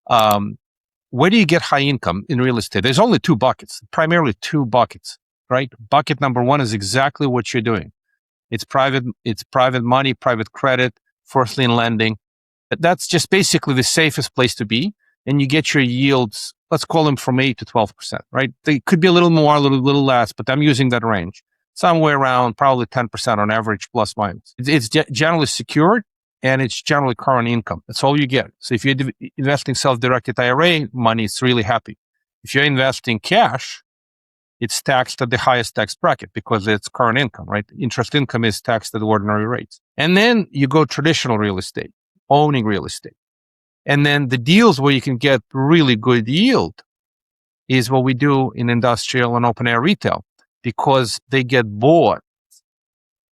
Um, where do you get high income in real estate? There's only two buckets, primarily two buckets, right? Bucket number one is exactly what you're doing. It's private money, private credit, first lien lending. That's just basically the safest place to be. And you get your yields, let's call them from 8 to 12%, right? They could be a little more, a little less, but I'm using that range. Somewhere around probably 10% on average, plus minus. It's generally secured and it's generally current income. That's all you get. So if you're investing self-directed IRA money, it's really happy. If you're investing cash, it's taxed at the highest tax bracket because it's current income, right? Interest income is taxed at ordinary rates. And then you go traditional real estate, owning real estate. And then the deals where you can get really good yield is what we do in industrial and open air retail, because they get bought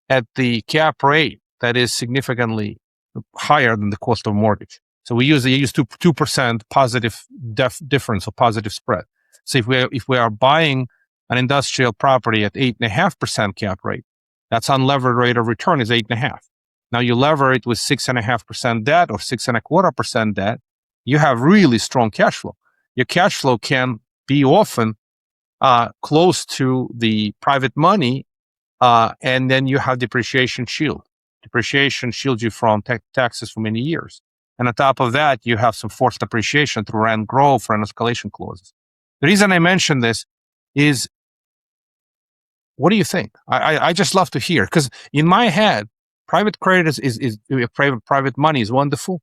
at the cap rate that is significantly higher than the cost of mortgage. So we use 2% positive difference or positive spread. So if we are buying an industrial property at 8.5% cap rate, that's unlevered rate of return is 8.5. Now you lever it with 6.5% debt or 6.25% debt, you have really strong cash flow. Your cash flow can be often close to the private money, and then you have depreciation shield. Depreciation shields you from taxes for many years. And on top of that, you have some forced appreciation through rent growth and escalation clauses. The reason I mention this is, what do you think? I just love to hear, because in my head, private credit is private money is wonderful,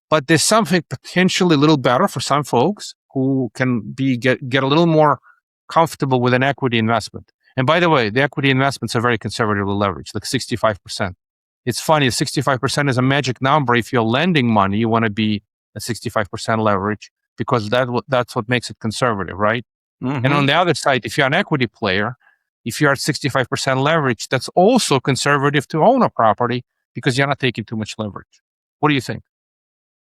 but there's something potentially a little better for some folks who can get a little more comfortable with an equity investment. And by the way, the equity investments are very conservatively leveraged, like 65%. It's funny, 65% is a magic number. If you're lending money, you want to be at 65% leverage, because that's what makes it conservative, right? Mm-hmm. And on the other side, if you're an equity player, if you're at 65% leverage, that's also conservative to own a property because you're not taking too much leverage. What do you think?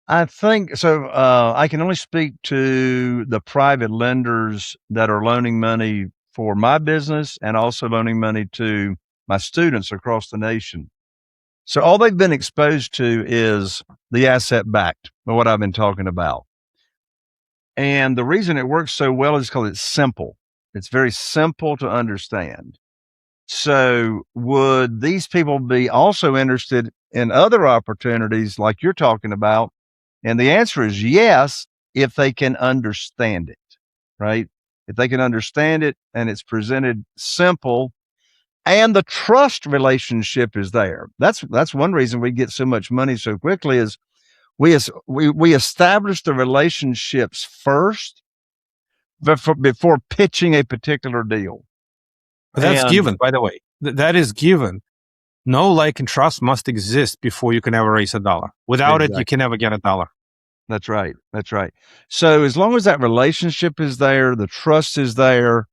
I think so. I can only speak to the private lenders that are loaning money for my business and also loaning money to my students across the nation. So all they've been exposed to is the asset backed, what I've been talking about. And the reason it works so well is because it's simple. It's very simple to understand. So would these people be also interested in other opportunities like you're talking about? And the answer is yes, if they can understand it, right? If they can understand it and it's presented simple and the trust relationship is there. That's one reason we get so much money so quickly is we establish the relationships first before pitching a particular deal. But that's given, by the way. That is given. No like and trust must exist before you can ever raise a dollar. Without it, you can never get a dollar. That's right. That's right. So as long as that relationship is there, the trust is there,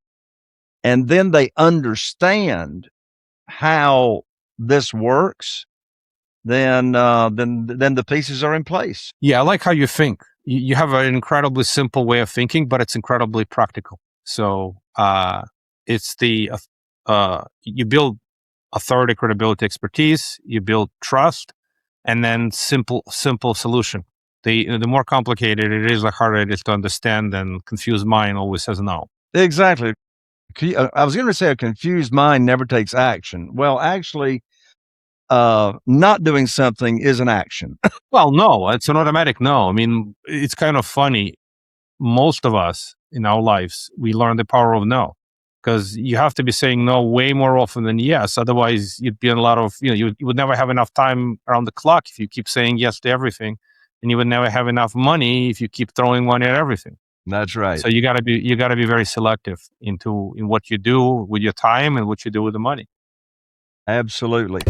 and then they understand how this works, then the pieces are in place. Yeah, I like how you think. You have an incredibly simple way of thinking, but it's incredibly practical. So it's you build authority, credibility, expertise, you build trust, and then simple solution. The more complicated it is, the harder it is to understand, and confused mind always says no. Exactly. I was going to say a confused mind never takes action. Well, actually, not doing something is an action. Well, no, it's an automatic no. I mean, it's kind of funny. Most of us in our lives, we learn the power of no, because you have to be saying no way more often than yes. Otherwise, you'd be in a lot of, you would never have enough time around the clock if you keep saying yes to everything, and you would never have enough money if you keep throwing money at everything. That's right. So you gotta be very selective in what you do with your time and what you do with the money. Absolutely.